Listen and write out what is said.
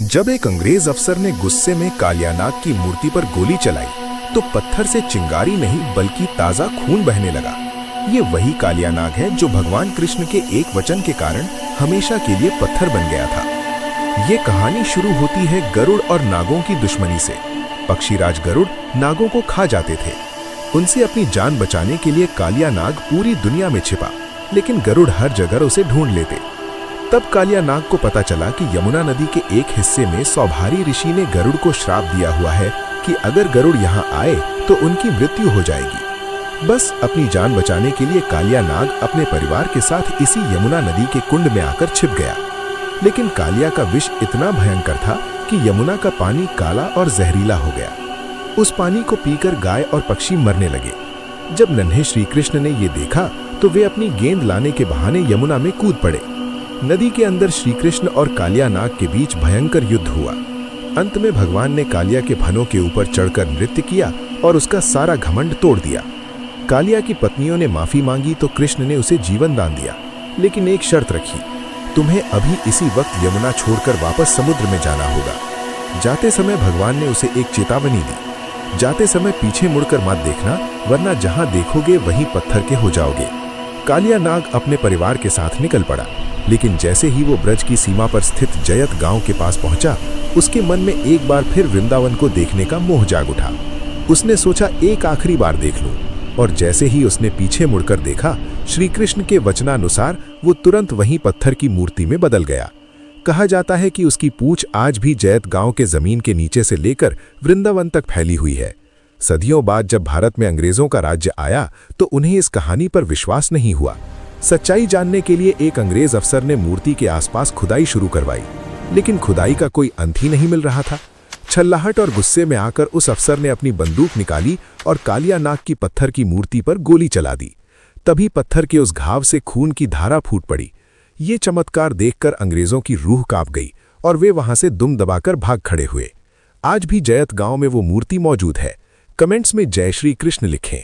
जब एक अंग्रेज अफसर ने गुस्से में कालियानाग की मूर्ति पर गोली चलाई तो पत्थर से चिंगारी नहीं बल्कि ताजा खून बहने लगा। ये वही कालियानाग है जो भगवान कृष्ण के एक वचन के कारण हमेशा के लिए पत्थर बन गया था। ये कहानी शुरू होती है गरुड़ और नागों की दुश्मनी से। पक्षीराज गरुड़ नागों को खा जाते थे। उनसे अपनी जान बचाने के लिए कालियानाग पूरी दुनिया में छिपा, लेकिन गरुड़ हर जगह उसे ढूंढ लेते। तब कालियानाग को पता चला कि यमुना नदी के एक हिस्से में सौभारी ऋषि ने गरुड़ को श्राप दिया हुआ है कि अगर गरुड़ यहाँ आए तो उनकी मृत्यु हो जाएगी। बस अपनी जान बचाने के लिए कालियानाग अपने परिवार के साथ इसी यमुना नदी के कुंड में आकर छिप गया। लेकिन कालिया का विष इतना भयंकर था कि यमुना का पानी काला और जहरीला हो गया। उस पानी को पीकर गाय और पक्षी मरने लगे। जब नन्हे श्री कृष्ण ने ये देखा तो वे अपनी गेंद लाने के बहाने यमुना में कूद पड़े। नदी के अंदर श्री कृष्ण और कालियानाग के बीच भयंकर युद्ध हुआ। अंत में भगवान ने कालिया के भनों के ऊपर चढ़कर नृत्य किया और उसका सारा घमंड तोड़ दिया। कालिया की पत्नियों ने माफी मांगी तो कृष्ण ने उसे जीवन दान दिया, लेकिन एक शर्त रखी, तुम्हें अभी इसी वक्त यमुना छोड़कर वापस समुद्र में जाना होगा। जाते समय भगवान ने उसे एक चेतावनी दी, जाते समय पीछे मुड़कर मत देखना, वरना जहां देखोगे वहीं पत्थर के हो जाओगे। कालियानाग अपने परिवार के साथ निकल पड़ा, लेकिन जैसे ही वो ब्रज की सीमा पर स्थित जयत गांव के पास पहुंचा, उसके मन में एक बार फिर वृंदावन को देखने का मोह जाग उठा। उसने सोचा एक आखिरी बार देख लूं, और जैसे ही उसने पीछे मुड़कर देखा, श्री कृष्ण के वचनानुसार वो तुरंत वहीं पत्थर की मूर्ति में बदल गया। कहा जाता है कि उसकी पूंछ आज भी जयत गांव के जमीन के नीचे से लेकर वृंदावन तक फैली हुई है। सदियों बाद जब भारत में अंग्रेजों का राज्य आया तो उन्हें इस कहानी पर विश्वास नहीं हुआ। सच्चाई जानने के लिए एक अंग्रेज अफसर ने मूर्ति के आसपास खुदाई शुरू करवाई, लेकिन खुदाई का कोई अंत ही नहीं मिल रहा था। छल्लाहट और गुस्से में आकर उस अफसर ने अपनी बंदूक निकाली और कालियानाग की पत्थर की मूर्ति पर गोली चला दी। तभी पत्थर के उस घाव से खून की धारा फूट पड़ी। ये चमत्कार देखकर अंग्रेजों की रूह कांप गई और वे वहां से दुम दबाकर भाग खड़े हुए। आज भी जयत गांव में वो मूर्ति मौजूद है। कमेंट्स में जय श्री कृष्ण लिखें।